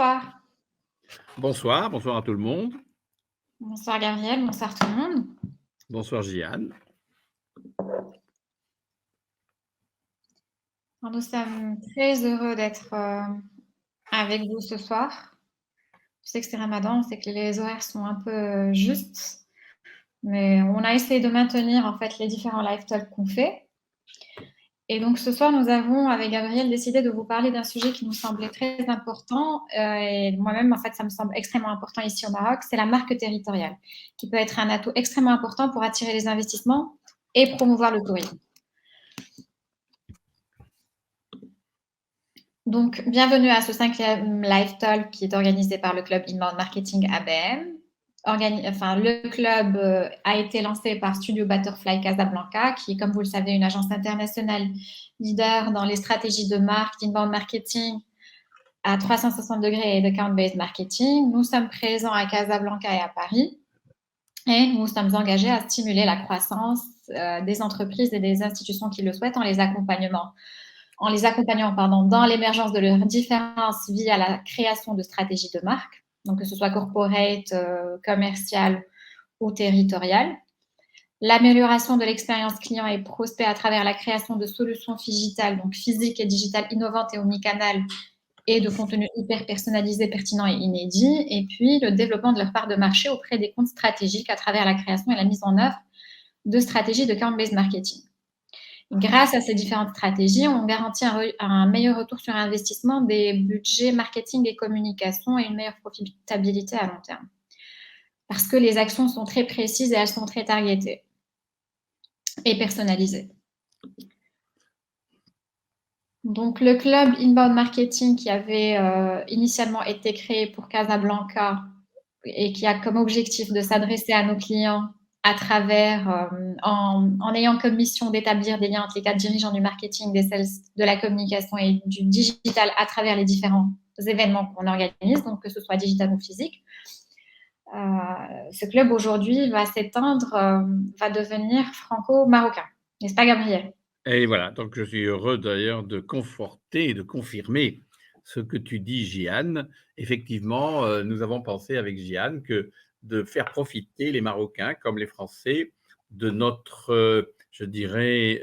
Bonsoir. Bonsoir, bonsoir à tout le monde. Bonsoir Gabriel, bonsoir tout le monde. Bonsoir Jeanne. Alors, nous sommes très heureux d'être avec vous ce soir. Je sais que c'est Ramadan, on sait que les horaires sont un peu justes, mais on a essayé de maintenir en fait les différents live talks qu'on fait. Et donc ce soir, nous avons avec Gabriel décidé de vous parler d'un sujet qui nous semblait très important et moi-même en fait ça me semble extrêmement important ici au Maroc, c'est la marque territoriale, qui peut être un atout extrêmement important pour attirer les investissements et promouvoir le tourisme. Donc, bienvenue à ce 5e Live Talk qui est organisé par le club Inbound Marketing ABM. Le club a été lancé par Studio Butterfly Casablanca, qui est, comme vous le savez, une agence internationale leader dans les stratégies de marque, d'inbound marketing à 360 degrés et de count-based marketing. Nous sommes présents à Casablanca et à Paris et nous sommes engagés à stimuler la croissance des entreprises et des institutions qui le souhaitent en les accompagnant dans l'émergence de leurs différences via la création de stratégies de marque, donc que ce soit corporate, commerciale ou territoriale. L'amélioration de l'expérience client et prospect à travers la création de solutions digitales, donc physiques et digitales innovantes et omnicanales, et de contenus hyper personnalisés, pertinents et inédits. Et puis, le développement de leur part de marché auprès des comptes stratégiques à travers la création et la mise en œuvre de stratégies de count-based marketing. Grâce à ces différentes stratégies, on garantit un meilleur retour sur investissement des budgets marketing et communication et une meilleure profitabilité à long terme. Parce que les actions sont très précises et elles sont très targetées et personnalisées. Donc, le club Inbound Marketing qui avait initialement été créé pour Casablanca et qui a comme objectif de s'adresser à nos clients à travers, en ayant comme mission d'établir des liens entre les 4 dirigeants du marketing, des sales, de la communication et du digital à travers les différents événements qu'on organise, donc que ce soit digital ou physique. Ce club aujourd'hui va s'étendre, va devenir franco-marocain. N'est-ce pas, Gabriel? Et voilà, donc je suis heureux d'ailleurs de conforter et de confirmer ce que tu dis, Jeanne. Effectivement, nous avons pensé avec Jeanne que de faire profiter les Marocains comme les Français de notre, je dirais,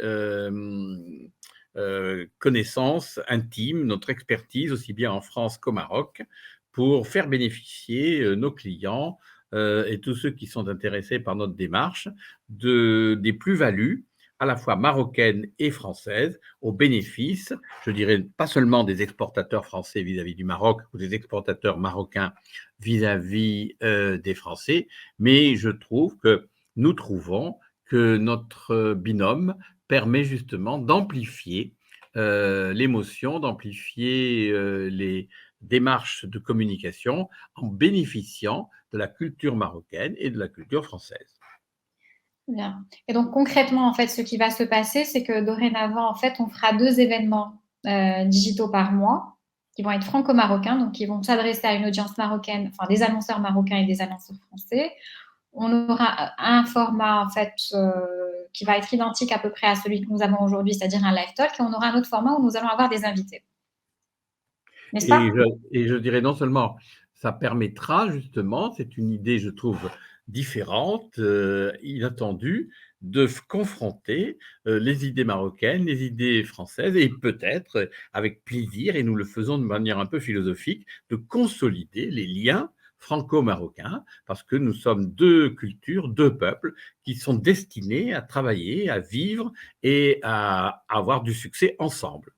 connaissance intime, notre expertise, aussi bien en France qu'au Maroc, pour faire bénéficier nos clients et tous ceux qui sont intéressés par notre démarche des plus-values à la fois marocaines et françaises, au bénéfice, je dirais, pas seulement des exportateurs français vis-à-vis du Maroc ou des exportateurs marocains vis-à-vis des Français, mais je trouve que nous trouvons que notre binôme permet justement d'amplifier l'émotion, d'amplifier les démarches de communication en bénéficiant de la culture marocaine et de la culture française. Bien. Et donc concrètement, en fait, ce qui va se passer, c'est que dorénavant, en fait, on fera 2 événements digitaux par mois qui vont être franco-marocains, donc qui vont s'adresser à une audience marocaine, enfin des annonceurs marocains et des annonceurs français. On aura un format en fait qui va être identique à peu près à celui que nous avons aujourd'hui, c'est-à-dire un live talk, et on aura un autre format où nous allons avoir des invités. N'est-ce pas? Et je dirais non seulement ça permettra justement, c'est une idée, je trouve, différente, inattendue, de confronter les idées marocaines, les idées françaises, et peut-être, avec plaisir, et nous le faisons de manière un peu philosophique, de consolider les liens franco-marocains, parce que nous sommes 2 cultures, 2 peuples qui sont destinés à travailler, à vivre et à avoir du succès ensemble.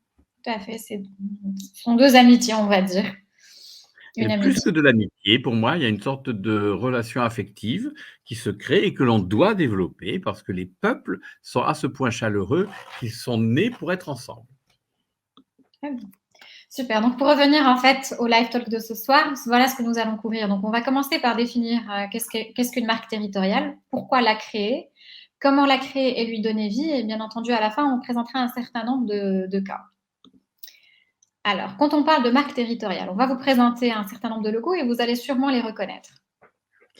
Tout à fait, ce sont 2 amitiés, on va dire. Mais Une plus amitié. que de l'amitié, pour moi, il y a une sorte de relation affective qui se crée et que l'on doit développer parce que les peuples sont à ce point chaleureux qu'ils sont nés pour être ensemble. Très bien. Super. Donc, pour revenir en fait au live talk de ce soir, voilà ce que nous allons couvrir. Donc, on va commencer par définir qu'est-ce qu'une marque territoriale, pourquoi la créer, comment la créer et lui donner vie. Et bien entendu, à la fin, on présentera un certain nombre de cas. Alors, quand on parle de marque territoriale, on va vous présenter un certain nombre de logos et vous allez sûrement les reconnaître.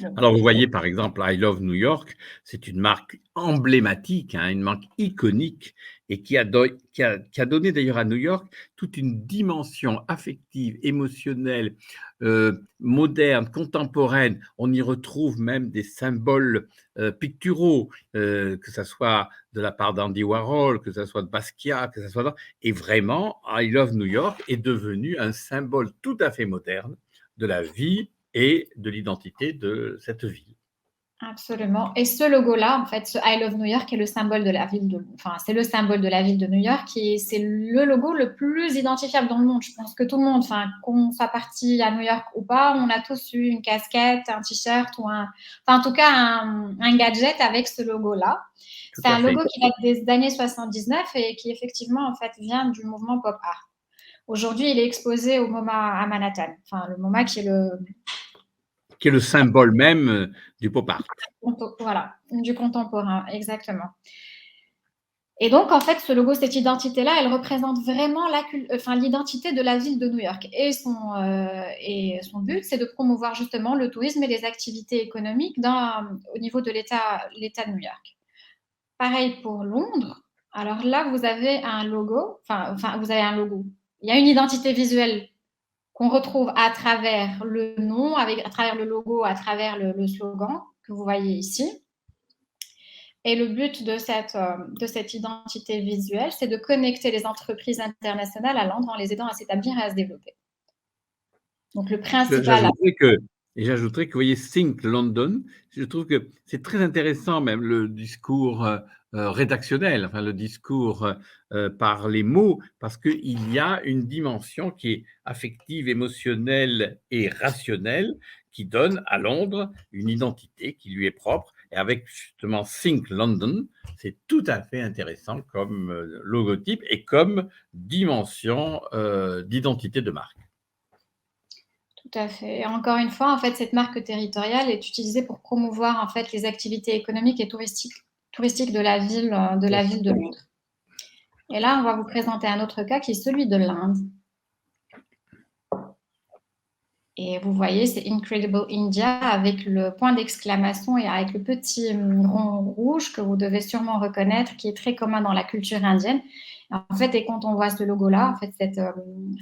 Bon. Alors, vous voyez, par exemple, I Love New York, c'est une marque emblématique, hein, une marque iconique et qui a donné d'ailleurs à New York toute une dimension affective, émotionnelle, moderne, contemporaine. On y retrouve même des symboles picturaux, que ce soit de la part d'Andy Warhol, que ce soit de Basquiat, que ce soit... Et vraiment, I Love New York est devenu un symbole tout à fait moderne de la vie et de l'identité de cette ville. Absolument. Et ce logo-là, en fait, ce I Love New York est le symbole de la ville enfin, c'est le symbole de la ville de New York et c'est le logo le plus identifiable dans le monde. Je pense que tout le monde, enfin, qu'on soit parti à New York ou pas, on a tous eu une casquette, un t-shirt ou enfin, en tout cas, un gadget avec ce logo-là. Tout C'est à un fait. logo qui date des années 79 et qui, effectivement, en fait, vient du mouvement pop art. Aujourd'hui, il est exposé au MoMA à Manhattan. Enfin, le MoMA qui est le symbole même du pop art. Voilà, du contemporain, exactement. Et donc, en fait, ce logo, cette identité-là, elle représente vraiment l'identité de la ville de New York. Et son but, c'est de promouvoir justement le tourisme et les activités économiques au niveau de l'État de New York. Pareil pour Londres. Alors là, vous avez un logo, vous avez un logo. Il y a une identité visuelle qu'on retrouve à travers le nom, à travers le logo, à travers le slogan que vous voyez ici. Et le but de cette identité visuelle, c'est de connecter les entreprises internationales à Londres en les aidant à s'établir et à se développer. Donc, le principal. J'ajouterais que, vous voyez, Think London, je trouve que c'est très intéressant, même le discours rédactionnel, enfin le discours par les mots, parce qu'il y a une dimension qui est affective, émotionnelle et rationnelle, qui donne à Londres une identité qui lui est propre. Et avec justement Think London, c'est tout à fait intéressant comme logotype et comme dimension d'identité de marque. Tout à fait. Et encore une fois, en fait, cette marque territoriale est utilisée pour promouvoir en fait les activités économiques et touristiques de la ville de Londres. Et là, on va vous présenter un autre cas qui est celui de l'Inde. Et vous voyez, c'est Incredible India avec le point d'exclamation et avec le petit rond rouge que vous devez sûrement reconnaître, qui est très commun dans la culture indienne. En fait, et quand on voit ce logo-là, en fait,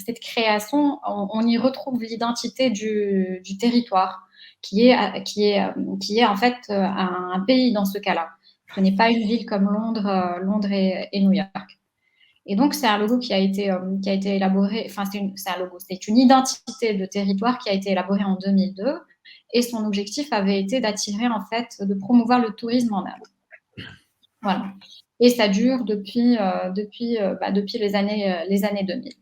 cette création, on y retrouve l'identité du territoire, qui est en fait un pays dans ce cas-là. Ce n'est pas une ville comme Londres et New York. Et donc, c'est un logo qui a été élaboré, enfin, c'est une identité de territoire qui a été élaborée en 2002. Et son objectif avait été d'attirer, en fait, de promouvoir le tourisme en Inde. Voilà. Et ça dure depuis les années 2000.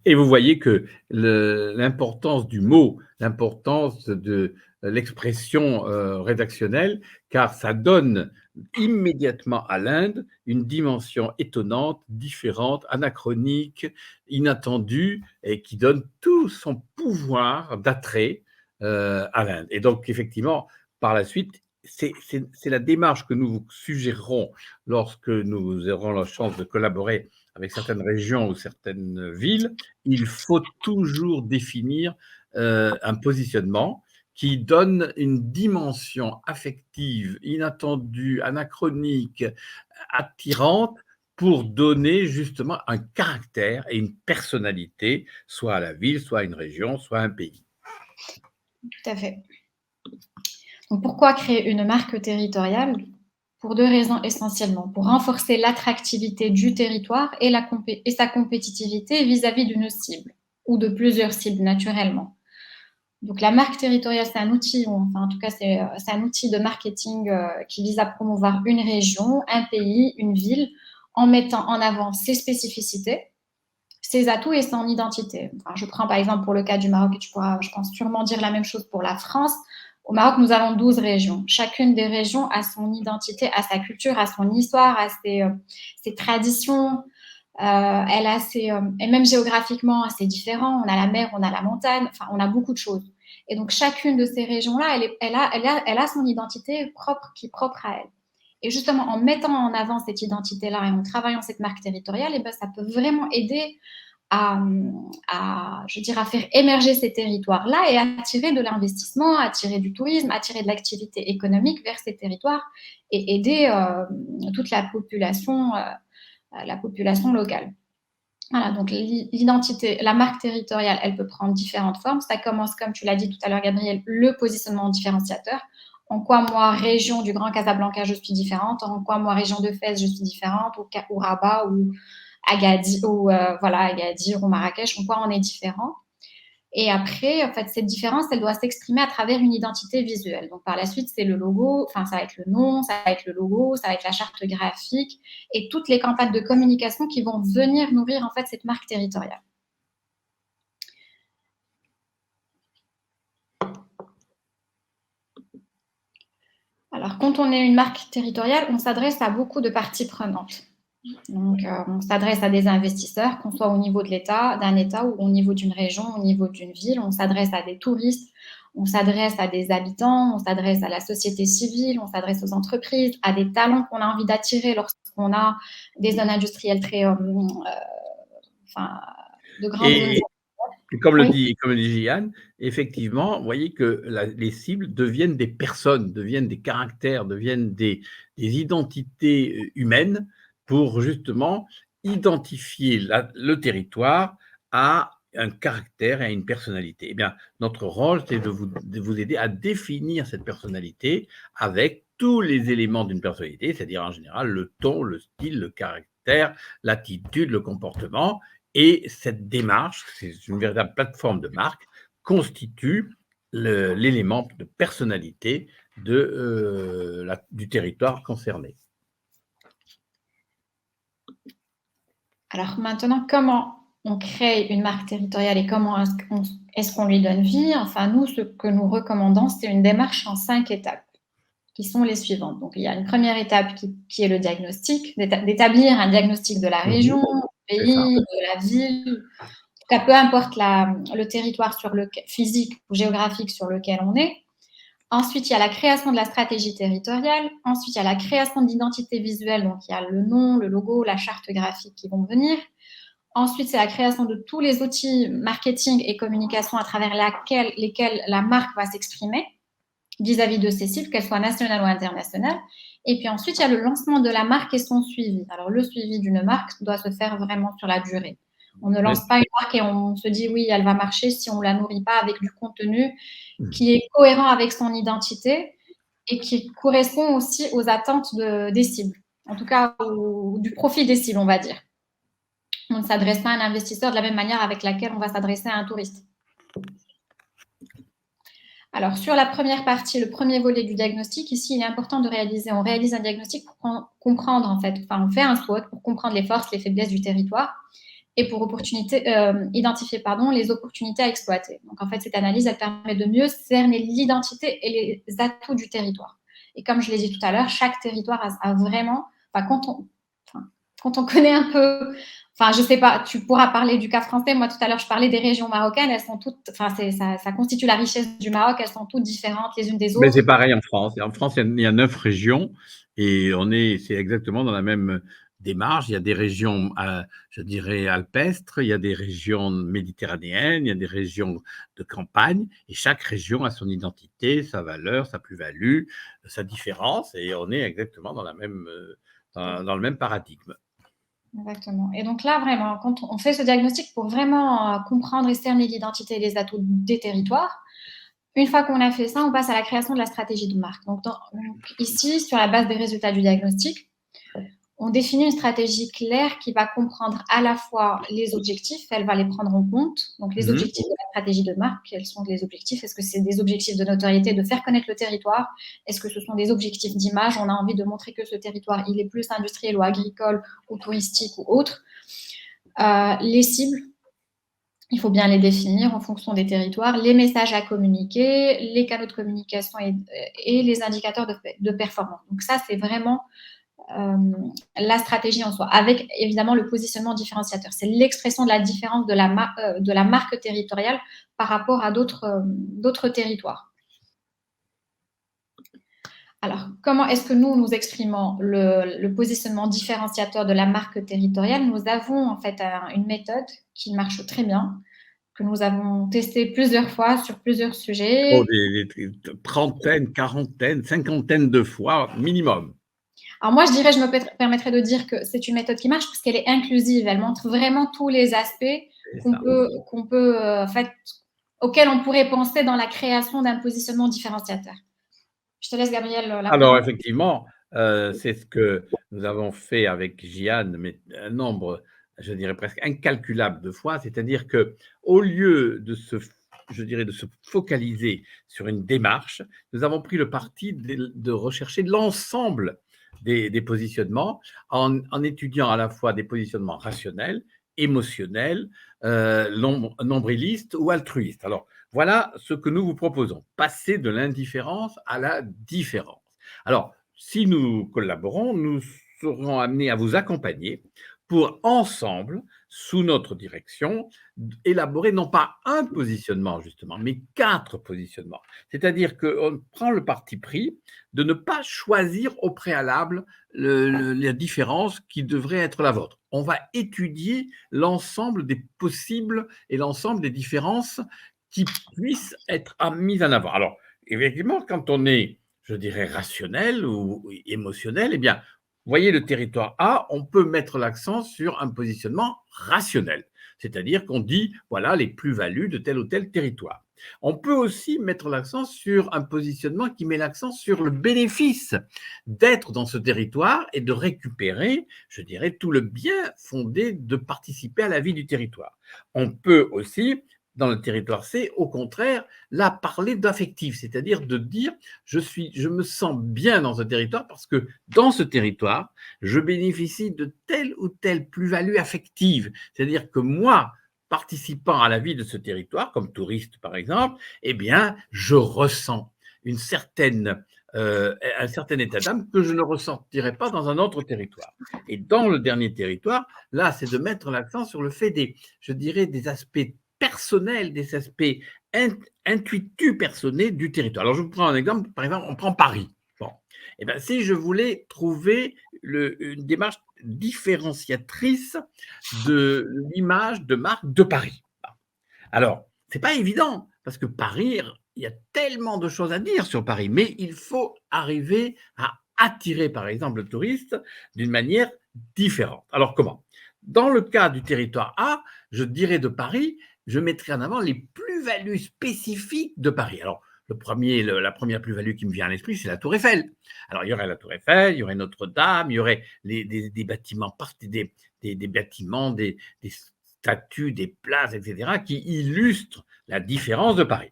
Et vous voyez que l'importance du mot, l'importance de l'expression rédactionnelle, car ça donne immédiatement à l'Inde une dimension étonnante, différente, anachronique, inattendue, et qui donne tout son pouvoir d'attrait à l'Inde. Et donc, effectivement, par la suite, c'est la démarche que nous vous suggérerons lorsque nous aurons la chance de collaborer avec certaines régions ou certaines villes. Il faut toujours définir un positionnement qui donne une dimension affective, inattendue, anachronique, attirante, pour donner justement un caractère et une personnalité, soit à la ville, soit à une région, soit à un pays. Tout à fait. Donc, pourquoi créer une marque territoriale? Pour deux raisons essentiellement. Pour renforcer l'attractivité du territoire et sa compétitivité vis-à-vis d'une cible ou de plusieurs cibles naturellement. Donc, la marque territoriale, c'est un outil, enfin, en tout cas, c'est un outil de marketing qui vise à promouvoir une région, un pays, une ville, en mettant en avant ses spécificités, ses atouts et son identité. Enfin, je prends par exemple pour le cas du Maroc, et tu pourras, je pense, sûrement dire la même chose pour la France. Au Maroc, nous avons 12 régions. Chacune des régions a son identité, a sa culture, a son histoire, a ses traditions. Et même géographiquement, c'est différent. On a la mer, on a la montagne, enfin, on a beaucoup de choses. Et donc, chacune de ces régions-là, elle a son identité propre, qui est propre à elle. Et justement, en mettant en avant cette identité-là et en travaillant cette marque territoriale, ça peut vraiment aider je dirais, à faire émerger ces territoires-là et attirer de l'investissement, attirer du tourisme, attirer de l'activité économique vers ces territoires et aider toute la population locale. Voilà, donc l'identité, la marque territoriale, elle peut prendre différentes formes. Ça commence, comme tu l'as dit tout à l'heure, Gabriel, le positionnement différenciateur. En quoi, moi, région du Grand Casablanca, je suis différente. En quoi, moi, région de Fès, je suis différente. Ou Rabat, ou Agadir, Agadir ou Marrakech. En quoi on est différent. Et après, en fait, cette différence, elle doit s'exprimer à travers une identité visuelle. Donc, par la suite, c'est le logo, enfin, ça va être le nom, ça va être le logo, ça va être la charte graphique et toutes les campagnes de communication qui vont venir nourrir, en fait, cette marque territoriale. Alors, quand on est une marque territoriale, on s'adresse à beaucoup de parties prenantes. Donc, on s'adresse à des investisseurs, qu'on soit au niveau de l'État, d'un État ou au niveau d'une région, au niveau d'une ville. On s'adresse à des touristes, on s'adresse à des habitants, on s'adresse à la société civile, on s'adresse aux entreprises, à des talents qu'on a envie d'attirer lorsqu'on a des zones industrielles très, de grandes zones. Et comme le dit Jeanne, effectivement, vous voyez que les cibles deviennent des personnes, deviennent des caractères, deviennent des identités humaines pour justement identifier le territoire à un caractère et à une personnalité. Eh bien, notre rôle, c'est de vous aider à définir cette personnalité avec tous les éléments d'une personnalité, c'est-à-dire en général le ton, le style, le caractère, l'attitude, le comportement. Et cette démarche, c'est une véritable plateforme de marque, constitue l'élément de personnalité du territoire concerné. Alors maintenant, comment on crée une marque territoriale et comment est-ce qu'on lui donne vie? Enfin, nous, ce que nous recommandons, c'est une démarche en 5 étapes, qui sont les suivantes. Donc, il y a une première étape qui est le diagnostic, d'établir un diagnostic de la région, du pays, de la ville, en tout cas, peu importe le territoire physique ou géographique sur lequel on est. Ensuite, il y a la création de la stratégie territoriale. Ensuite, il y a la création d'identité visuelle. Donc, il y a le nom, le logo, la charte graphique qui vont venir. Ensuite, c'est la création de tous les outils marketing et communication à travers lesquels la marque va s'exprimer vis-à-vis de ses cibles, qu'elles soient nationales ou internationales. Et puis ensuite, il y a le lancement de la marque et son suivi. Alors, le suivi d'une marque doit se faire vraiment sur la durée. On ne lance pas une marque et on se dit oui, elle va marcher si on ne la nourrit pas avec du contenu qui est cohérent avec son identité et qui correspond aussi aux attentes des cibles, en tout cas du profil des cibles, on va dire. On ne s'adresse pas à un investisseur de la même manière avec laquelle on va s'adresser à un touriste. Alors, sur la première partie, le premier volet du diagnostic, ici, il est important de on réalise un diagnostic pour comprendre, en fait, on fait un SWOT pour comprendre les forces, les faiblesses du territoire et pour identifier les opportunités à exploiter. Donc, en fait, cette analyse, elle permet de mieux cerner l'identité et les atouts du territoire. Et comme je l'ai dit tout à l'heure, chaque territoire a vraiment, quand on connaît un peu, je ne sais pas, tu pourras parler du cas français. Moi, tout à l'heure, je parlais des régions marocaines. Elles sont toutes, ça constitue la richesse du Maroc. Elles sont toutes différentes les unes des autres. Mais c'est pareil en France. En France, il y a 9 régions et c'est exactement dans la même démarche. Il y a des régions, je dirais, alpestres, il y a des régions méditerranéennes, il y a des régions de campagne et chaque région a son identité, sa valeur, sa plus-value, sa différence et on est exactement dans le même paradigme. Exactement. Et donc là, vraiment, quand on fait ce diagnostic pour vraiment comprendre et cerner l'identité et les atouts des territoires, une fois qu'on a fait ça, on passe à la création de la stratégie de marque. Donc ici, sur la base des résultats du diagnostic, on définit une stratégie claire qui va comprendre à la fois les objectifs, elle va les prendre en compte. Donc, les objectifs de la stratégie de marque, quels sont les objectifs? Est-ce que c'est des objectifs de notoriété, de faire connaître le territoire? Est-ce que ce sont des objectifs d'image? On a envie de montrer que ce territoire, il est plus industriel ou agricole ou touristique ou autre. Les cibles, il faut bien les définir en fonction des territoires, les messages à communiquer, les canaux de communication et les indicateurs de performance. Donc ça, c'est vraiment la stratégie en soi, avec évidemment le positionnement différenciateur. C'est l'expression de la différence de la marque territoriale par rapport à d'autres territoires. Alors, comment est-ce que nous exprimons le positionnement différenciateur de la marque territoriale? Nous avons en fait une méthode qui marche très bien, que nous avons testée plusieurs fois sur plusieurs Oh, sujets. des trentaines, quarantaines, cinquantaines de fois minimum. Alors moi, je dirais, je me permettrais de dire que c'est une méthode qui marche parce qu'elle est inclusive. Elle montre vraiment tous les aspects C'est ça. qu'on peut en fait, auxquels on pourrait penser dans la création d'un positionnement différenciateur. Je te laisse, Gabriel, la Alors parole. effectivement, c'est ce que nous avons fait avec Jeanne, mais un nombre, je dirais presque incalculable de fois. C'est-à-dire qu'au lieu de je dirais, de se focaliser sur une démarche, nous avons pris le parti de rechercher l'ensemble des positionnements en étudiant à la fois des positionnements rationnels, émotionnels, nombrilistes ou altruistes. Alors, voilà ce que nous vous proposons, passer de l'indifférence à la différence. Alors, si nous collaborons, nous serons amenés à vous accompagner pour ensemble, sous notre direction, élaborer non pas un positionnement justement, mais 4 positionnements. C'est-à-dire qu'on prend le parti pris de ne pas choisir au préalable la différence qui devrait être la vôtre. On va étudier l'ensemble des possibles et l'ensemble des différences qui puissent être mises en avant. Alors, effectivement, quand on est, je dirais, rationnel ou émotionnel, eh bien, vous voyez le territoire A, on peut mettre l'accent sur un positionnement rationnel, c'est-à-dire qu'on dit, voilà, les plus-values de tel ou tel territoire. On peut aussi mettre l'accent sur un positionnement qui met l'accent sur le bénéfice d'être dans ce territoire et de récupérer, je dirais, tout le bien fondé de participer à la vie du territoire. On peut aussi dans le territoire C, au contraire, là, parler d'affectif, c'est-à-dire de dire je me sens bien dans ce territoire parce que dans ce territoire, je bénéficie de telle ou telle plus-value affective. C'est-à-dire que moi, participant à la vie de ce territoire, comme touriste par exemple, eh bien, je ressens une certaine, un certain état d'âme que je ne ressentirais pas dans un autre territoire. Et dans le dernier territoire, là, c'est de mettre l'accent sur le fait je dirais, des aspects personnels, des aspects intuitus personnels du territoire. Alors, je vous prends un exemple. Par exemple, on prend Paris. Bon. Eh bien, si je voulais trouver une démarche différenciatrice de l'image de marque de Paris. Alors, ce n'est pas évident, parce que Paris, il y a tellement de choses à dire sur Paris, mais il faut arriver à attirer, par exemple, le touriste d'une manière différente. Alors, comment? Dans le cas du territoire A, je dirais de Paris, je mettrai en avant les plus-values spécifiques de Paris. Alors, la première plus-value qui me vient à l'esprit, c'est la Tour Eiffel. Alors, il y aurait la Tour Eiffel, il y aurait Notre-Dame, il y aurait des bâtiments, des bâtiments, des statues, des places, etc., qui illustrent la différence de Paris.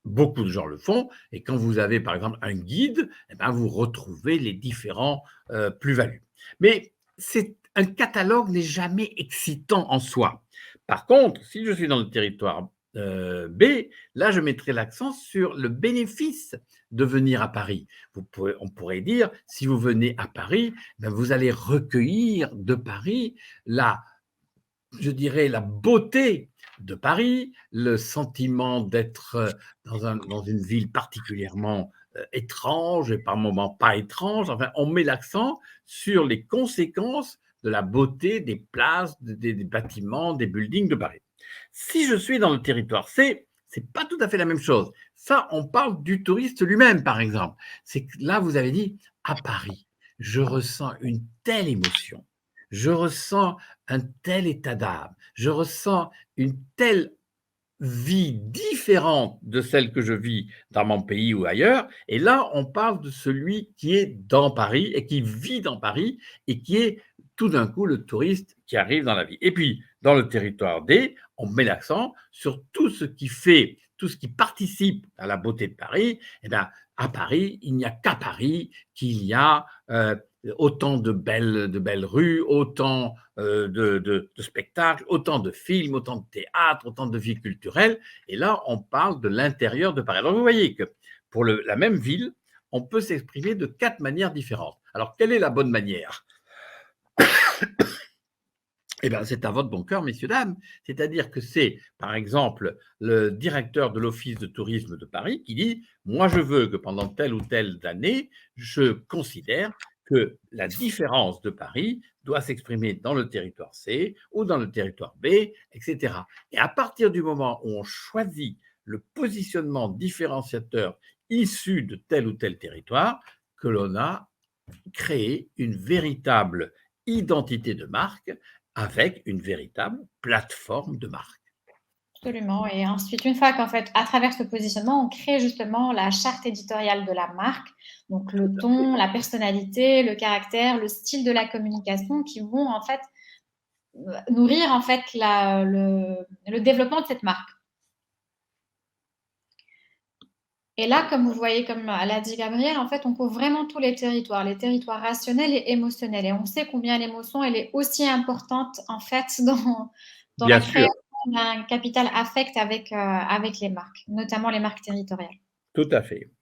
Beaucoup de gens le font, et quand vous avez par exemple un guide, eh bien, vous retrouvez les différents plus-values. Mais un catalogue n'est jamais excitant en soi. Par contre, si je suis dans le territoire B, là, je mettrai l'accent sur le bénéfice de venir à Paris. On pourrait dire, si vous venez à Paris, ben, vous allez recueillir de Paris je dirais, la beauté de Paris, le sentiment d'être dans une ville particulièrement étrange et par moments pas étrange. Enfin, on met l'accent sur les conséquences de la beauté des places, des bâtiments, des buildings de Paris. Si je suis dans le territoire C, c'est pas tout à fait la même chose. Ça, on parle du touriste lui-même, par exemple. C'est que là, vous avez dit, à Paris, je ressens une telle émotion, je ressens un tel état d'âme, je ressens une telle vie différente de celle que je vis dans mon pays ou ailleurs. Et là, on parle de celui qui est dans Paris et qui vit dans Paris et qui est tout d'un coup le touriste qui arrive dans la vie. Et puis, dans le territoire D, on met l'accent sur tout ce qui fait, tout ce qui participe à la beauté de Paris. Eh bien, à Paris, il n'y a qu'à Paris qu'il y a autant de belles rues, autant de spectacles, autant de films, autant de théâtre, autant de vie culturelle. Et là, on parle de l'intérieur de Paris. Alors, vous voyez que pour la même ville, on peut s'exprimer de 4 manières différentes. Alors, quelle est la bonne manière? Eh bien, c'est à votre bon cœur, messieurs, dames. C'est-à-dire que c'est, par exemple, le directeur de l'Office de tourisme de Paris qui dit « Moi, je veux que pendant telle ou telle année, je considère que la différence de Paris doit s'exprimer dans le territoire C ou dans le territoire B, etc. » Et à partir du moment où on choisit le positionnement différenciateur issu de tel ou tel territoire, que l'on a créé une véritable identité de marque avec une véritable plateforme de marque. Absolument. Et ensuite, une fois qu'en fait, à travers ce positionnement, on crée justement la charte éditoriale de la marque, donc le ton, la personnalité, le caractère, le style de la communication qui vont en fait nourrir en fait le développement de cette marque. Et là, comme vous voyez, comme l'a dit Gabrielle, en fait, on couvre vraiment tous les territoires rationnels et émotionnels. Et on sait combien l'émotion, elle est aussi importante, en fait, dans Bien la sûr, création d'un capital affect avec les marques, notamment les marques territoriales. tout à fait.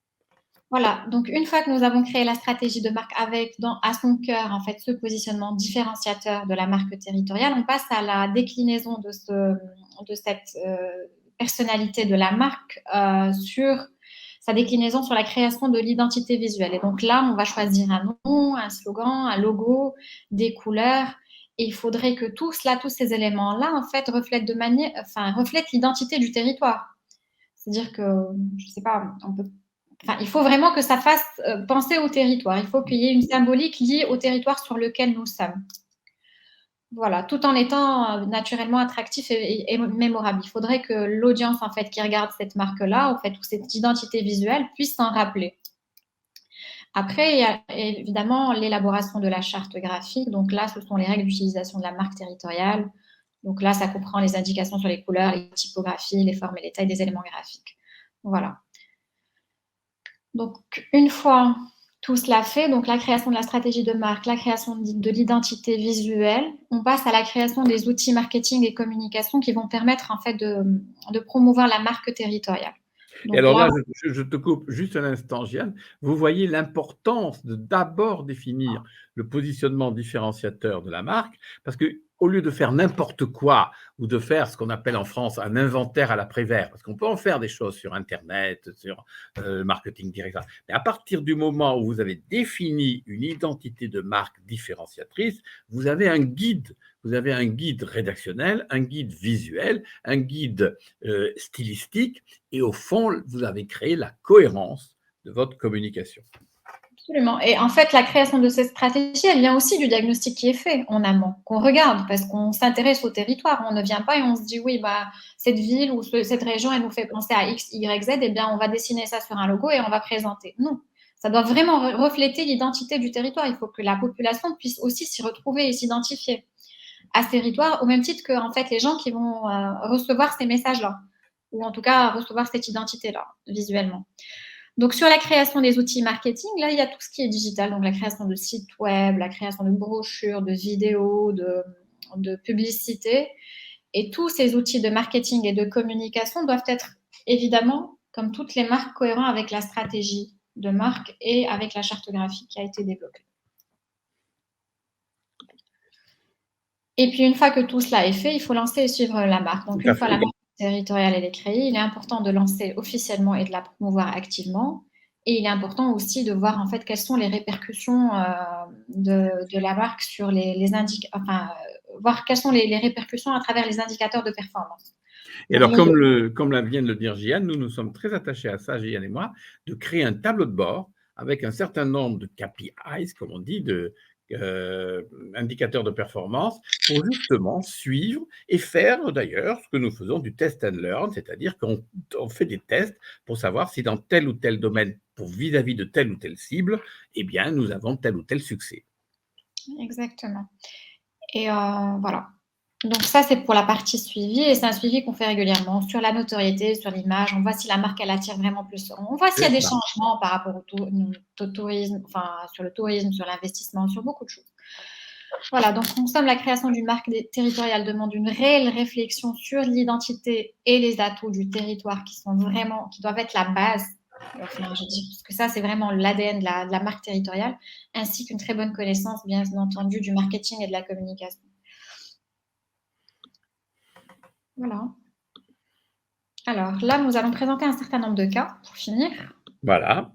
Voilà, donc une fois que nous avons créé la stratégie de marque avec à son cœur en fait ce positionnement différenciateur de la marque territoriale, on passe à la déclinaison de cette personnalité de la marque sur sa déclinaison sur la création de l'identité visuelle. Et donc là, on va choisir un nom, un slogan, un logo, des couleurs. Et il faudrait que tous ces éléments-là, en fait, reflètent l'identité du territoire. C'est-à-dire que, je ne sais pas, il faut vraiment que ça fasse penser au territoire. Il faut qu'il y ait une symbolique liée au territoire sur lequel nous sommes. Voilà, tout en étant naturellement attractif et mémorable. Il faudrait que l'audience en fait qui regarde cette marque-là, en fait, ou cette identité visuelle, puisse s'en rappeler. Après, il y a évidemment l'élaboration de la charte graphique. Donc là, ce sont les règles d'utilisation de la marque territoriale. Donc là, ça comprend les indications sur les couleurs, les typographies, les formes et les tailles des éléments graphiques. Voilà. Donc, une fois tout cela fait, donc la création de la stratégie de marque, la création de l'identité visuelle, on passe à la création des outils marketing et communication qui vont permettre en fait de promouvoir la marque territoriale. Et Donc alors là, là, je te coupe juste un instant, Jeanne. Vous voyez l'importance de d'abord définir le positionnement différenciateur de la marque, parce que au lieu de faire n'importe quoi ou de faire ce qu'on appelle en France un inventaire à la Prévert, parce qu'on peut en faire des choses sur Internet, sur le marketing direct, mais à partir du moment où vous avez défini une identité de marque différenciatrice, vous avez un guide. Vous avez un guide rédactionnel, un guide visuel, un guide stylistique, et au fond, vous avez créé la cohérence de votre communication. absolument. Et en fait, la création de cette stratégie, elle vient aussi du diagnostic qui est fait en amont, qu'on regarde, parce qu'on s'intéresse au territoire. On ne vient pas et on se dit, oui, bah, cette ville ou cette région, elle nous fait penser à X, Y, Z, eh bien, on va dessiner ça sur un logo et on va présenter. Non, ça doit vraiment refléter l'identité du territoire. Il faut que la population puisse aussi s'y retrouver et s'identifier à ce territoire, au même titre que en fait, les gens qui vont recevoir ces messages-là, ou en tout cas recevoir cette identité-là, visuellement. Donc, sur la création des outils marketing, là, il y a tout ce qui est digital, donc la création de sites web, la création de brochures, de vidéos, de publicités. Et tous ces outils de marketing et de communication doivent être évidemment, comme toutes les marques, cohérents avec la stratégie de marque et avec la charte graphique qui a été développée. Et puis, une fois que tout cela est fait, il faut lancer et suivre la marque. Donc, une fois la marque territoriale elle est créée, il est important de lancer officiellement et de la promouvoir activement. Et il est important aussi de voir en fait quelles sont les répercussions de la marque sur voir quelles sont les répercussions à travers les indicateurs de performance. Et alors, comme vient de le dire Jeanne, nous sommes très attachés à ça, Jeanne et moi, de créer un tableau de bord avec un certain nombre de KPIs, comme on dit, indicateurs de performance, pour justement suivre et faire d'ailleurs ce que nous faisons du test and learn, c'est-à-dire qu'on fait des tests pour savoir si dans tel ou tel domaine, pour vis-à-vis de telle ou telle cible, eh bien, nous avons tel ou tel succès. Exactement. Et voilà. Donc ça, c'est pour la partie suivi, et c'est un suivi qu'on fait régulièrement sur la notoriété, sur l'image. On voit si la marque, elle attire vraiment plus. On voit s'il y a des changements par rapport au tourisme, enfin, sur le tourisme, sur l'investissement, sur beaucoup de choses. Voilà, donc en somme, la création d'une marque territoriale demande une réelle réflexion sur l'identité et les atouts du territoire qui doivent être la base. Enfin, je dis, parce que ça, c'est vraiment l'ADN de la marque territoriale, ainsi qu'une très bonne connaissance, bien entendu, du marketing et de la communication. Voilà. Alors là, nous allons présenter un certain nombre de cas pour finir. Voilà.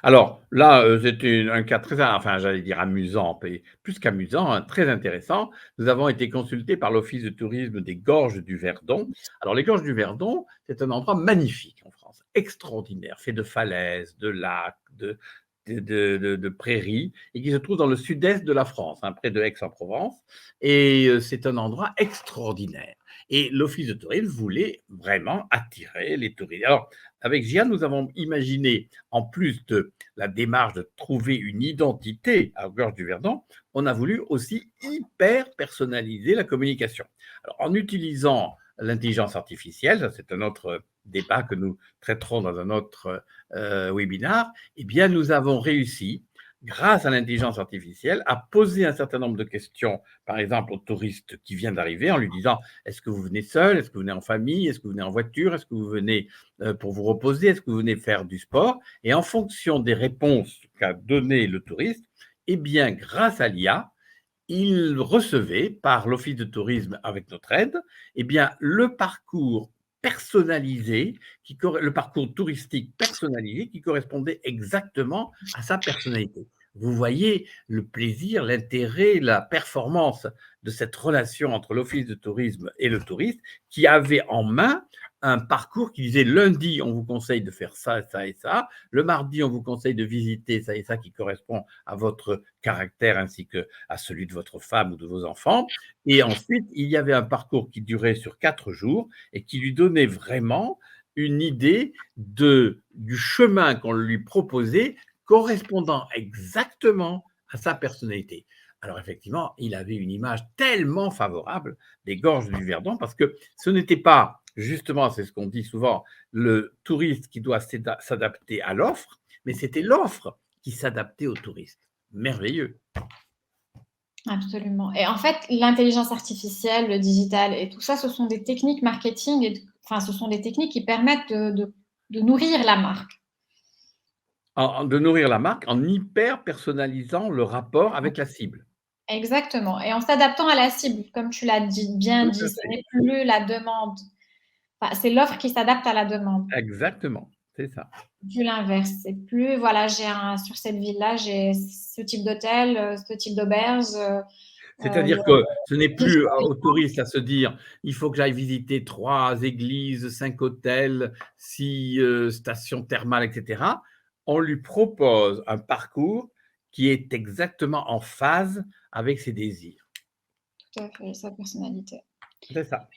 Alors là, c'était un cas très enfin, j'allais dire amusant, mais plus qu'amusant, hein, très intéressant. Nous avons été consultés par l'Office de tourisme des Gorges du Verdon. Alors les Gorges du Verdon, c'est un endroit magnifique en France, extraordinaire, fait de falaises, de lacs, de prairies et qui se trouve dans le sud-est de la France, hein, près de Aix-en-Provence et c'est un endroit extraordinaire et l'Office de tourisme voulait vraiment attirer les touristes. Alors avec Gia, nous avons imaginé, en plus de la démarche de trouver une identité à Gorge du Verdon, on a voulu aussi hyper personnaliser la communication. Alors, en utilisant l'intelligence artificielle, ça c'est un autre débat que nous traiterons dans un autre webinar, eh bien, nous avons réussi, grâce à l'intelligence artificielle, à poser un certain nombre de questions, par exemple au touriste qui vient d'arriver, en lui disant « Est-ce que vous venez seul? Est-ce que vous venez en famille? Est-ce que vous venez en voiture? Est-ce que vous venez pour vous reposer? Est-ce que vous venez faire du sport ?» Et en fonction des réponses qu'a données le touriste, eh bien, grâce à l'IA, il recevait, par l'Office de tourisme avec notre aide, eh bien, le parcours personnalisé, le parcours touristique personnalisé qui correspondait exactement à sa personnalité. Vous voyez le plaisir, l'intérêt, la performance de cette relation entre l'Office de tourisme et le touriste qui avait en main un parcours qui disait lundi, on vous conseille de faire ça, ça et ça. Le mardi, on vous conseille de visiter ça et ça qui correspond à votre caractère ainsi qu'à celui de votre femme ou de vos enfants. Et ensuite, il y avait un parcours qui durait sur 4 jours et qui lui donnait vraiment une idée du chemin qu'on lui proposait correspondant exactement à sa personnalité. Alors effectivement, il avait une image tellement favorable des Gorges du Verdon parce que ce n'était pas, justement, c'est ce qu'on dit souvent, le touriste qui doit s'adapter à l'offre, mais c'était l'offre qui s'adaptait au touriste. Merveilleux. Absolument. Et en fait, l'intelligence artificielle, le digital et tout ça, ce sont des techniques marketing, enfin, ce sont des techniques qui permettent de nourrir la marque. De nourrir la marque en hyper personnalisant le rapport avec la cible. Exactement. Et en s'adaptant à la cible, comme tu l'as bien Tout dit, à ce fait. n'est plus la demande. Enfin, c'est l'offre qui s'adapte à la demande. Exactement, c'est ça. Plus l'inverse. C'est plus, voilà, sur cette ville-là, j'ai ce type d'hôtel, ce type d'auberge. C'est-à-dire que ce n'est plus aux touristes à se dire il faut que j'aille visiter 3 églises, 5 hôtels, 6 stations thermales, etc. On lui propose un parcours qui est exactement en phase avec ses désirs. Tout à fait, sa personnalité. C'est ça.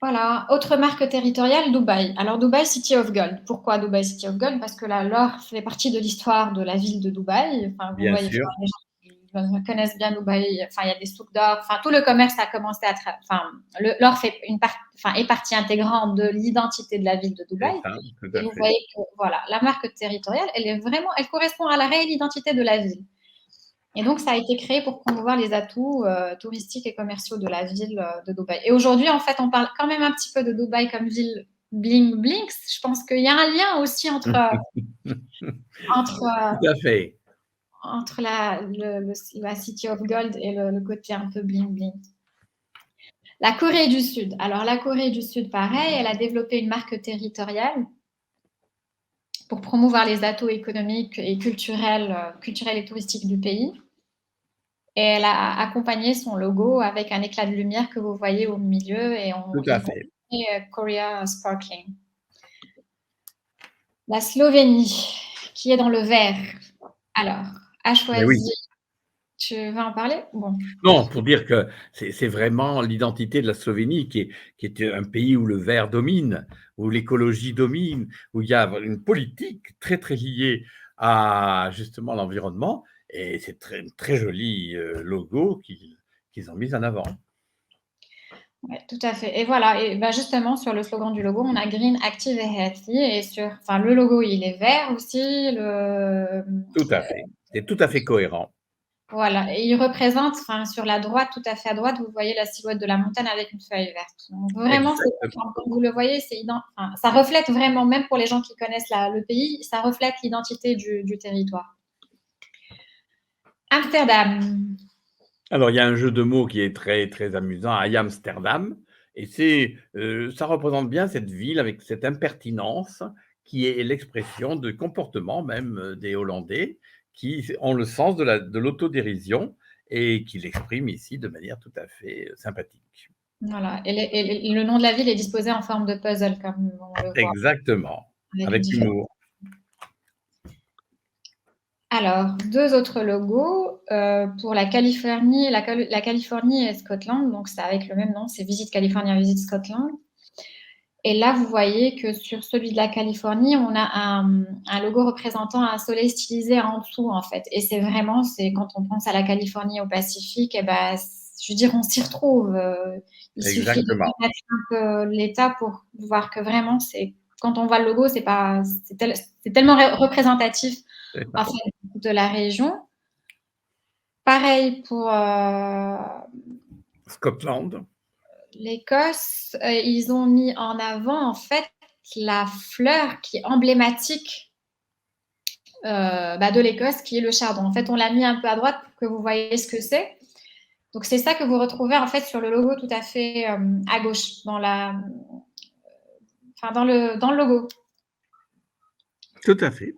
Voilà, autre marque territoriale, Dubaï. Alors Dubaï City of Gold. Pourquoi Dubaï City of Gold? Parce que l'or fait partie de l'histoire de la ville de Dubaï. Enfin, vous Bien voyez, sûr, les gens qui connaissent bien Dubaï. Enfin, il y a des souks d'or. Enfin, tout le commerce a commencé enfin, l'or fait est partie intégrante de l'identité de la ville de c'est Dubaï. ça, tout Et à vous fait. voyez que voilà, la marque territoriale, elle correspond à la réelle identité de la ville. Et donc, ça a été créé pour promouvoir les atouts touristiques et commerciaux de la ville de Dubaï. Et aujourd'hui, en fait, on parle quand même un petit peu de Dubaï comme ville bling bling. Je pense qu'il y a un lien aussi entre, Tout à fait. entre la City of Gold et le côté un peu bling bling. La Corée du Sud. Alors, la Corée du Sud, pareil, elle a développé une marque territoriale pour promouvoir les atouts économiques et culturels et touristiques du pays. Et elle a accompagné son logo avec un éclat de lumière que vous voyez au milieu et Tout à ils ont fait. mis Korea Sparkling. La Slovénie, qui est dans le vert. Alors, a Mais oui. choisi. Tu veux en parler? Bon. Non, pour dire que c'est vraiment l'identité de la Slovénie qui est un pays où le vert domine, où l'écologie domine, où il y a une politique très, très liée à justement l'environnement et c'est un très joli logo qu'ils ont mis en avant. Ouais, tout à fait. Et voilà, et ben justement, sur le slogan du logo, on a Green, Active et Healthy. Et enfin, le logo, il est vert aussi. Tout à fait. C'est tout à fait cohérent. Voilà, et il représente, enfin, sur la droite, tout à fait à droite, vous voyez la silhouette de la montagne avec une feuille verte. Donc, vraiment, Exactement. comme vous le voyez, enfin, ça reflète vraiment, même pour les gens qui connaissent le pays, ça reflète l'identité du territoire. Amsterdam. Alors, il y a un jeu de mots qui est très, très amusant, I Amsterdam. Et ça représente bien cette ville avec cette impertinence qui est l'expression de comportement même des Hollandais qui ont le sens de l'autodérision et qui l'expriment ici de manière tout à fait sympathique. Voilà. Et le nom de la ville est disposé en forme de puzzle, comme on le voit, Exactement, avec les avec différents. humour. Alors, deux autres logos pour la Californie, la Californie et Scotland. Donc, c'est avec le même nom, c'est Visit California, Visit Scotland. Et là, vous voyez que sur celui de la Californie, on a un logo représentant un soleil stylisé en dessous, en fait. Et c'est vraiment, quand on pense à la Californie au Pacifique, et ben, je veux dire, on s'y retrouve. Il suffit de Exactement. mettre un peu l'état pour voir que vraiment, quand on voit le logo, c'est tellement représentatif en fait, de la région. Pareil pour Scotland. l'Écosse, ils ont mis en avant en fait la fleur qui est emblématique de l'Écosse, qui est le chardon. En fait, on l'a mis un peu à droite pour que vous voyez ce que c'est. Donc, c'est ça que vous retrouvez en fait sur le logo tout à fait à gauche, dans le logo. Tout à fait.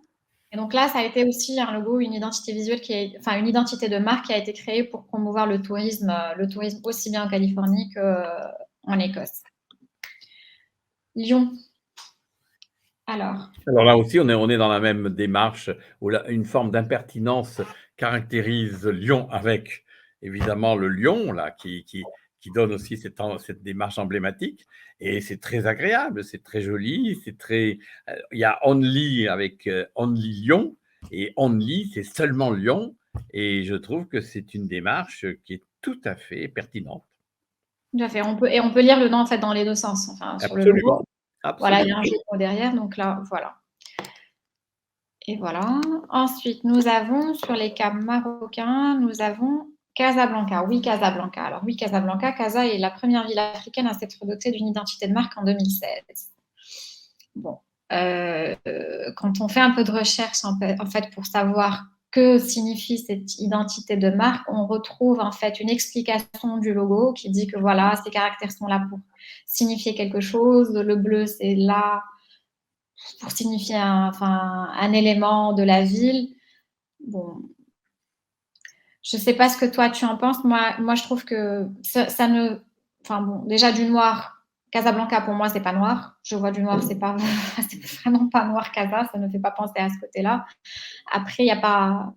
Et donc là, ça a été aussi un logo, une identité visuelle une identité de marque qui a été créée pour promouvoir le tourisme aussi bien en Californie qu'en Écosse. Lyon. Alors là aussi, on est dans la même démarche où une forme d'impertinence caractérise Lyon avec évidemment le lion là, qui donne aussi cette démarche emblématique. Et c'est très agréable, c'est très joli. Il y a Only avec Only Lyon. Et Only, c'est seulement Lyon. Et je trouve que c'est une démarche qui est tout à fait pertinente. tout à fait. On peut lire le nom en fait dans les deux sens, enfin, sur le logo. Absolument. Voilà, il y a un jeu de mots derrière, donc là, voilà. Et voilà. Ensuite, nous avons sur les cas marocains, nous avons Casablanca. Oui, Casablanca. Alors oui, Casablanca, Casa est la première ville africaine à s'être dotée d'une identité de marque en 2016. Bon, quand on fait un peu de recherche en fait pour savoir que signifie cette identité de marque, on retrouve en fait une explication du logo qui dit que voilà, ces caractères sont là pour signifier quelque chose. Le bleu, c'est là pour signifier un élément de la ville. Bon, je ne sais pas ce que toi tu en penses. Moi je trouve que ça ne. Enfin bon, déjà du noir. Casablanca, pour moi, c'est pas noir. Je vois du noir, c'est vraiment pas noir, Casa. Ça ne fait pas penser à ce côté-là. Après, il n'y a pas.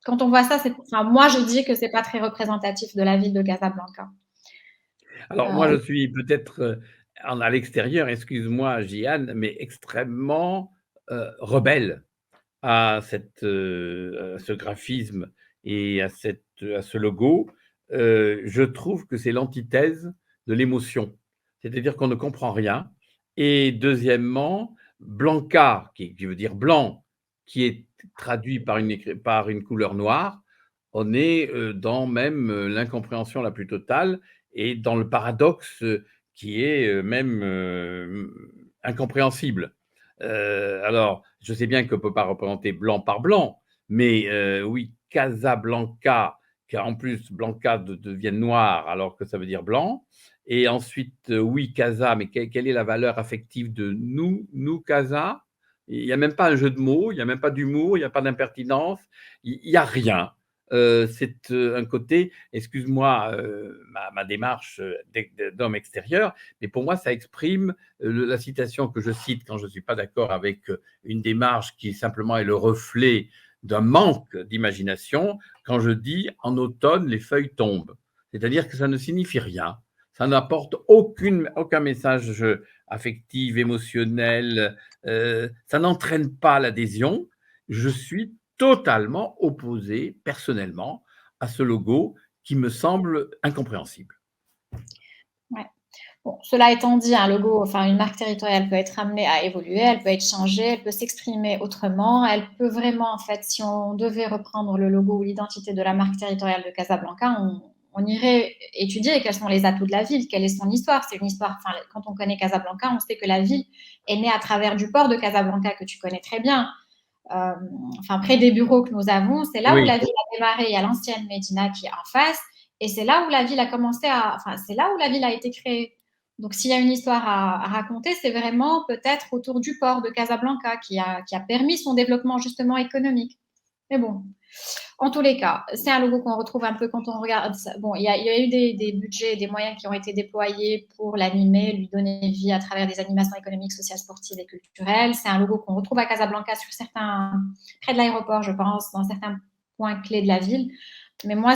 Quand on voit ça, moi, je dis que c'est pas très représentatif de la ville de Casablanca. Alors, moi, je suis peut-être à l'extérieur, excuse-moi, Jeanne, mais extrêmement rebelle à ce graphisme et à ce logo. Je trouve que c'est l'antithèse de l'émotion. C'est-à-dire qu'on ne comprend rien. Et deuxièmement, Blanca, qui veut dire blanc, qui est traduit par une couleur noire, on est dans même l'incompréhension la plus totale et dans le paradoxe qui est même incompréhensible. Alors, je sais bien qu'on ne peut pas représenter blanc par blanc, mais oui, Casablanca, car en plus Blanca devienne noir alors que ça veut dire blanc. Et ensuite, oui, Casa, mais quelle est la valeur affective de nous, Casa? Il n'y a même pas un jeu de mots, il n'y a même pas d'humour, il n'y a pas d'impertinence, il n'y a rien. C'est un côté, excuse-moi ma démarche d'homme extérieur, mais pour moi, ça exprime la citation que je cite quand je ne suis pas d'accord avec une démarche qui simplement est le reflet d'un manque d'imagination, quand je dis « en automne, les feuilles tombent ». C'est-à-dire que ça ne signifie rien, ça n'apporte aucun message affectif, émotionnel, ça n'entraîne pas l'adhésion. Je suis totalement opposé, personnellement, à ce logo qui me semble incompréhensible. Ouais. Bon, cela étant dit, un logo, une marque territoriale peut être amenée à évoluer, elle peut être changée, elle peut s'exprimer autrement, elle peut vraiment, en fait, si on devait reprendre le logo ou l'identité de la marque territoriale de Casablanca, on irait étudier quels sont les atouts de la ville, quelle est son histoire. C'est une histoire, quand on connaît Casablanca, on sait que la ville est née à travers du port de Casablanca que tu connais très bien. Près des bureaux que nous avons, c'est là où la ville a démarré. Il y a l'ancienne Médina qui est en face, et c'est là où la ville a commencé c'est là où la ville a été créée. Donc, s'il y a une histoire à raconter, c'est vraiment peut-être autour du port de Casablanca qui a permis son développement justement économique. Mais bon, en tous les cas, c'est un logo qu'on retrouve un peu quand on regarde ça. Bon, il y a eu des budgets, des moyens qui ont été déployés pour l'animer, lui donner vie à travers des animations économiques, sociales, sportives et culturelles. C'est un logo qu'on retrouve à Casablanca sur certains, près de l'aéroport, je pense, dans certains points clés de la ville. Mais moi,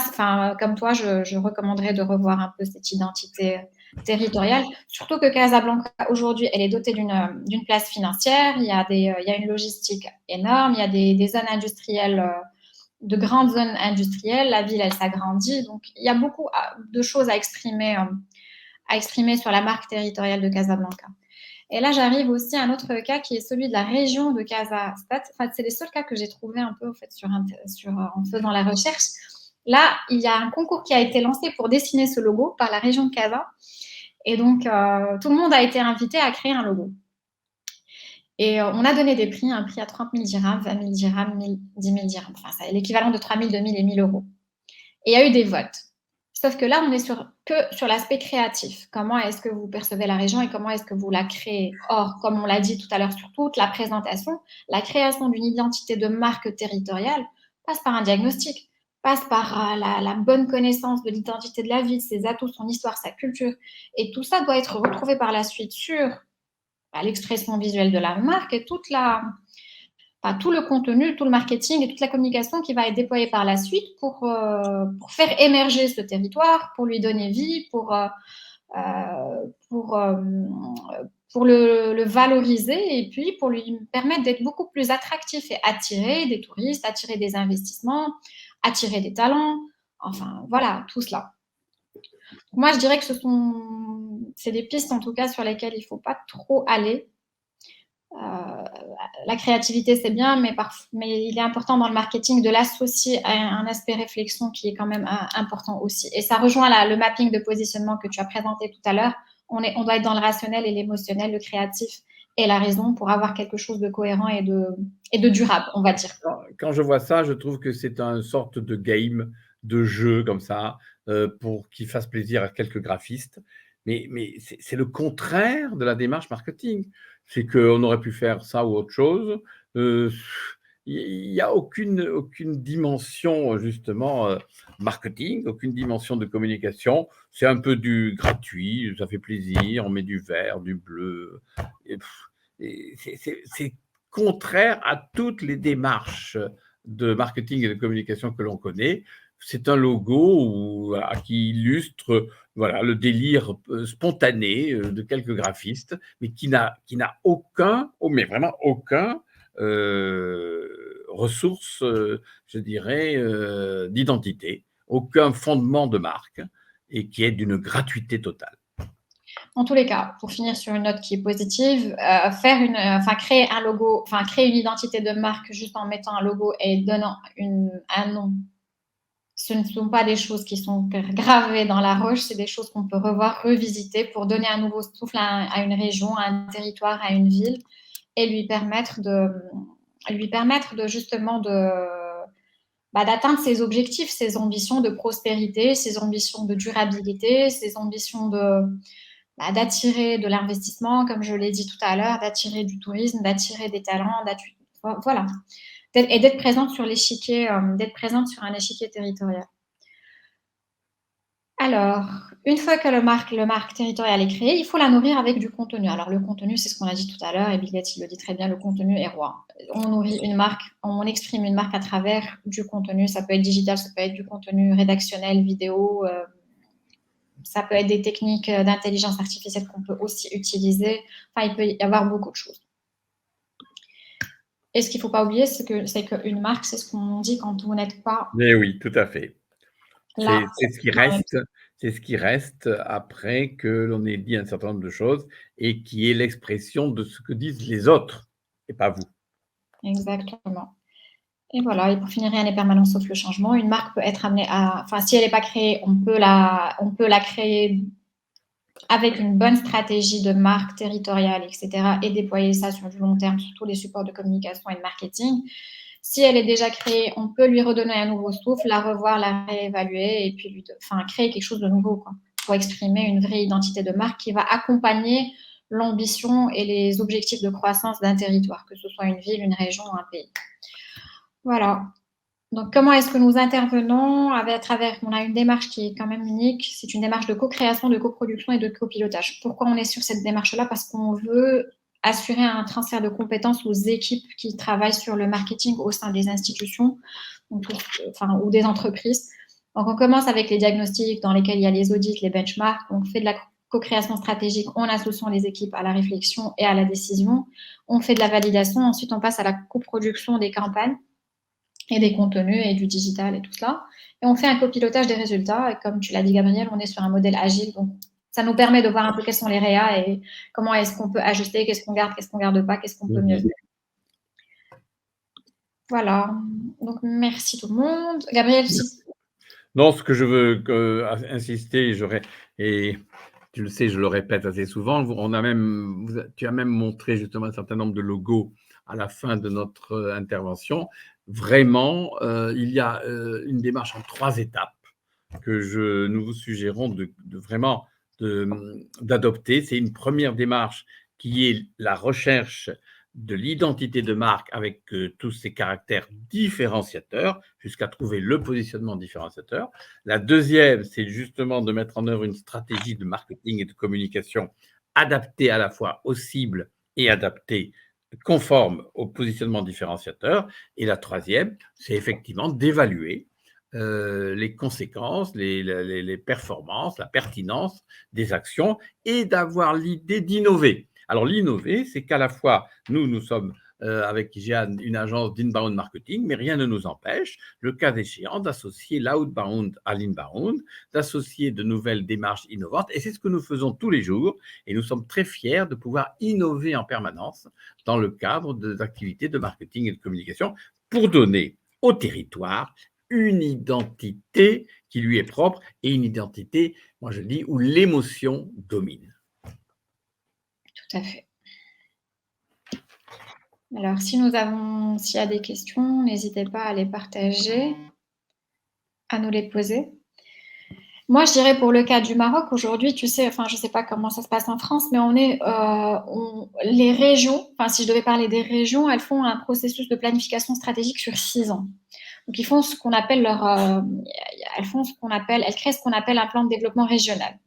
comme toi, je recommanderais de revoir un peu cette identité territoriale, surtout que Casablanca, aujourd'hui, elle est dotée d'une place financière, il y a une logistique énorme, il y a des zones industrielles, de grandes zones industrielles, la ville, elle s'agrandit, donc il y a beaucoup de choses à exprimer sur la marque territoriale de Casablanca. Et là, j'arrive aussi à un autre cas qui est celui de la région de Casastat. Enfin, c'est les seuls cas que j'ai trouvés un peu en fait, en faisant la recherche. Là, il y a un concours qui a été lancé pour dessiner ce logo par la région de Casa. Et donc, tout le monde a été invité à créer un logo. Et on a donné des prix, un prix à 30 000 dirhams, 20 000 dirhams, 10 000 dirhams. Enfin, c'est l'équivalent de 3 000, 2 000 et 1 000 euros. Et il y a eu des votes. Sauf que là, on est que sur l'aspect créatif. Comment est-ce que vous percevez la région et comment est-ce que vous la créez? Or, comme on l'a dit tout à l'heure sur toute la présentation, la création d'une identité de marque territoriale passe par un diagnostic, passe par la bonne connaissance de l'identité de la ville, ses atouts, son histoire, sa culture. Et tout ça doit être retrouvé par la suite sur l'expression visuelle de la marque et tout le contenu, tout le marketing et toute la communication qui va être déployée par la suite pour faire émerger ce territoire, pour lui donner vie, pour le valoriser et puis pour lui permettre d'être beaucoup plus attractif et attirer des touristes, attirer des investissements, attirer des talents, enfin voilà, tout cela. Moi, je dirais que c'est des pistes en tout cas sur lesquelles il ne faut pas trop aller. La créativité, c'est bien, mais il est important dans le marketing de l'associer à un aspect réflexion qui est quand même important aussi. Et ça rejoint le mapping de positionnement que tu as présenté tout à l'heure. On doit être dans le rationnel et l'émotionnel, le créatif et la raison pour avoir quelque chose de cohérent et de durable, on va dire. Quand je vois ça, je trouve que c'est une sorte de game, de jeu comme ça, pour qu'il fasse plaisir à quelques graphistes. Mais c'est le contraire de la démarche marketing. C'est qu'on aurait pu faire ça ou autre chose. Il n'y a aucune dimension, justement, marketing, aucune dimension de communication. C'est un peu du gratuit, ça fait plaisir, on met du vert, du bleu. C'est contraire à toutes les démarches de marketing et de communication que l'on connaît. C'est un logo qui illustre le délire spontané de quelques graphistes, mais qui n'a aucun, mais vraiment aucun ressource, je dirais, d'identité, aucun fondement de marque, et qui est d'une gratuité totale. En tous les cas, pour finir sur une note qui est positive, créer un logo, créer une identité de marque juste en mettant un logo et donnant un nom, ce ne sont pas des choses qui sont gravées dans la roche, c'est des choses qu'on peut revoir, revisiter pour donner un nouveau souffle à une région, à un territoire, à une ville et lui permettre justement d'atteindre ses objectifs, ses ambitions de prospérité, ses ambitions de durabilité, ses ambitions d'attirer de l'investissement, comme je l'ai dit tout à l'heure, d'attirer du tourisme, d'attirer des talents, voilà. Et d'être présente sur l'échiquier, d'être présente sur un échiquier territorial. Alors, une fois que le marque territorial est créé, il faut la nourrir avec du contenu. Alors, le contenu, c'est ce qu'on a dit tout à l'heure, et Bill Gates, il le dit très bien, le contenu est roi. On nourrit une marque, on exprime une marque à travers du contenu. Ça peut être digital, ça peut être du contenu rédactionnel, vidéo, ça peut être des techniques d'intelligence artificielle qu'on peut aussi utiliser. Enfin, il peut y avoir beaucoup de choses. Et ce qu'il ne faut pas oublier, c'est qu'une marque, c'est ce qu'on dit quand vous n'êtes pas... Mais oui, tout à fait. C'est ce qui reste après que l'on ait dit un certain nombre de choses et qui est l'expression de ce que disent les autres et pas vous. Exactement. Et voilà, et pour finir, rien n'est permanent sauf le changement. Une marque peut être amenée si elle n'est pas créée, on peut la créer avec une bonne stratégie de marque territoriale, etc. et déployer ça sur du long terme sur tous les supports de communication et de marketing. Si elle est déjà créée, on peut lui redonner un nouveau souffle, la revoir, la réévaluer et puis créer quelque chose de nouveau, quoi. pour exprimer une vraie identité de marque qui va accompagner l'ambition et les objectifs de croissance d'un territoire, que ce soit une ville, une région ou un pays. Voilà. Donc, comment est-ce que nous intervenons à travers, on a une démarche qui est quand même unique, c'est une démarche de co-création, de coproduction et de copilotage. Pourquoi on est sur cette démarche-là? Parce qu'on veut assurer un transfert de compétences aux équipes qui travaillent sur le marketing au sein des institutions ou des entreprises. Donc, on commence avec les diagnostics dans lesquels il y a les audits, les benchmarks. On fait de la co-création stratégique en associant les équipes à la réflexion et à la décision. On fait de la validation. Ensuite, on passe à la coproduction des campagnes et des contenus et du digital et tout ça. Et on fait un copilotage des résultats. Et comme tu l'as dit, Gabriel, on est sur un modèle agile. Donc, ça nous permet de voir un peu quels sont les réas et comment est-ce qu'on peut ajuster, qu'est-ce qu'on garde pas, qu'est-ce qu'on peut mieux faire. Voilà. Donc, merci tout le monde. Gabriel, si... Non, ce que je veux insister, et tu le sais, je le répète assez souvent, tu as même montré justement un certain nombre de logos à la fin de notre intervention. Vraiment, il y a une démarche en 3 étapes que nous vous suggérons vraiment d'adopter. C'est une première démarche qui est la recherche de l'identité de marque avec tous ses caractères différenciateurs jusqu'à trouver le positionnement différenciateur. La deuxième, c'est justement de mettre en œuvre une stratégie de marketing et de communication adaptée à la fois aux cibles et adaptée conforme au positionnement différenciateur. Et la troisième, c'est effectivement d'évaluer les conséquences, les performances, la pertinence des actions et d'avoir l'idée d'innover. Alors, l'innover, c'est qu'à la fois, nous sommes avec Jeanne une agence d'inbound marketing, mais rien ne nous empêche, le cas échéant, d'associer l'outbound à l'inbound, d'associer de nouvelles démarches innovantes. Et c'est ce que nous faisons tous les jours. Et nous sommes très fiers de pouvoir innover en permanence dans le cadre des activités de marketing et de communication pour donner au territoire une identité qui lui est propre et une identité, moi je dis, où l'émotion domine. Tout à fait. Alors, s'il y a des questions, n'hésitez pas à les partager, à nous les poser. Moi, je dirais pour le cas du Maroc, aujourd'hui, tu sais, je ne sais pas comment ça se passe en France, mais les régions, si je devais parler des régions, elles font un processus de planification stratégique sur 6 ans. Donc, ils font ce qu'on appelle elles créent ce qu'on appelle un plan de développement régional.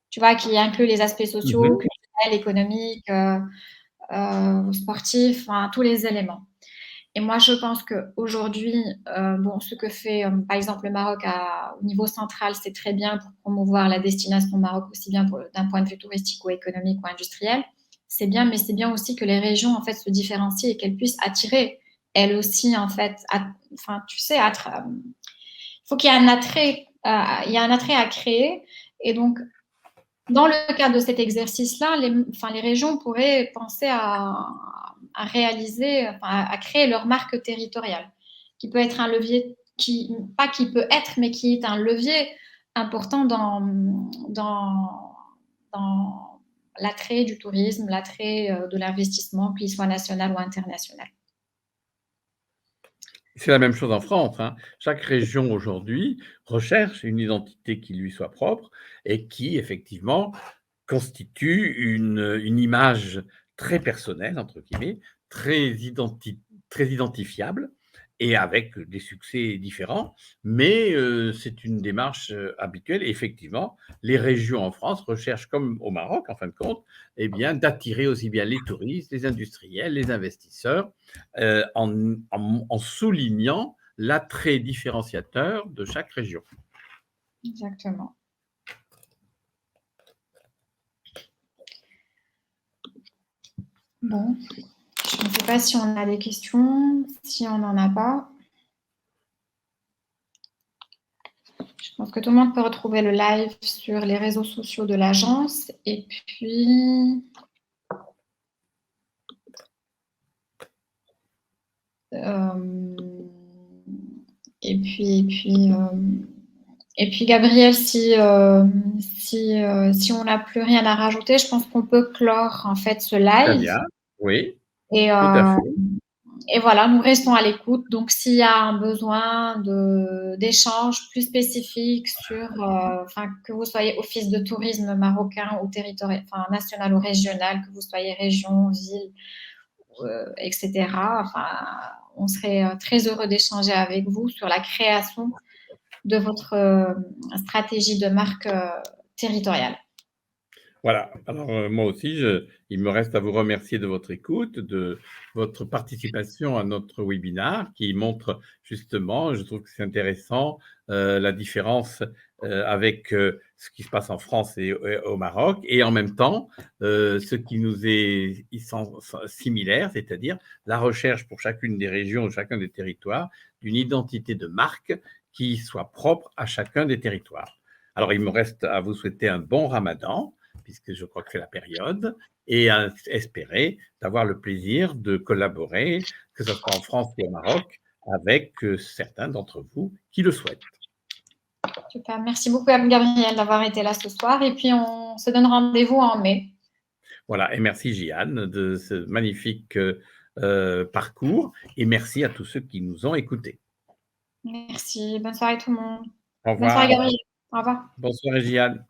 Tu vois, qui inclut les aspects sociaux, culturels, économiques, sportifs, tous les éléments. Et moi, je pense qu'aujourd'hui, ce que fait, par exemple, le Maroc au niveau central, c'est très bien pour promouvoir la destination Maroc, aussi bien d'un point de vue touristique ou économique ou industriel. C'est bien, mais c'est bien aussi que les régions, en fait, se différencient et qu'elles puissent attirer, elles aussi, en fait, tu sais, il faut qu'il y ait un attrait, à créer. Et donc, dans le cadre de cet exercice-là, les régions pourraient penser à réaliser, à créer leur marque territoriale, qui peut être un levier, pas qui peut être, mais qui est un levier important dans l'attrait du tourisme, l'attrait de l'investissement, qu'il soit national ou international. C'est la même chose en France. Chaque région aujourd'hui recherche une identité qui lui soit propre et qui, effectivement, constitue une image très personnelle, entre guillemets, très identifiable et avec des succès différents. Mais c'est une démarche habituelle. Et effectivement, les régions en France recherchent, comme au Maroc, en fin de compte, d'attirer aussi bien les touristes, les industriels, les investisseurs, en soulignant l'attrait différenciateur de chaque région. Exactement. Bon, je ne sais pas si on a des questions, si on n'en a pas. Je pense que tout le monde peut retrouver le live sur les réseaux sociaux de l'agence. Et puis... Et puis Gabriel, si on n'a plus rien à rajouter, je pense qu'on peut clore en fait ce live. Très bien, oui, Et tout à fait. et voilà, nous restons à l'écoute. Donc, s'il y a un besoin d'échanges plus spécifiques sur, enfin, que vous soyez office de tourisme marocain ou territorial, enfin, national ou régional, que vous soyez région, ville, etc. Enfin, on serait très heureux d'échanger avec vous sur la création de votre stratégie de marque territoriale. Voilà. Alors, moi aussi, il me reste à vous remercier de votre écoute, de votre participation à notre webinaire qui montre justement, je trouve que c'est intéressant, la différence avec ce qui se passe en France et au Maroc, et en même temps, ce qui nous est similaire, c'est-à-dire la recherche pour chacune des régions, chacun des territoires, d'une identité de marque qui soit propre à chacun des territoires. Alors, il me reste à vous souhaiter un bon Ramadan, puisque je crois que c'est la période, et à espérer d'avoir le plaisir de collaborer, que ce soit en France ou au Maroc, avec certains d'entre vous qui le souhaitent. Super. Merci beaucoup, Gabriel, d'avoir été là ce soir. Et puis, on se donne rendez-vous en mai. Voilà, et merci Jeanne de ce magnifique parcours, et merci à tous ceux qui nous ont écoutés. Merci. Bonne soirée tout le monde. Au Bonne soirée, revoir. Gabriel. Au revoir. Bonsoir Jeanne.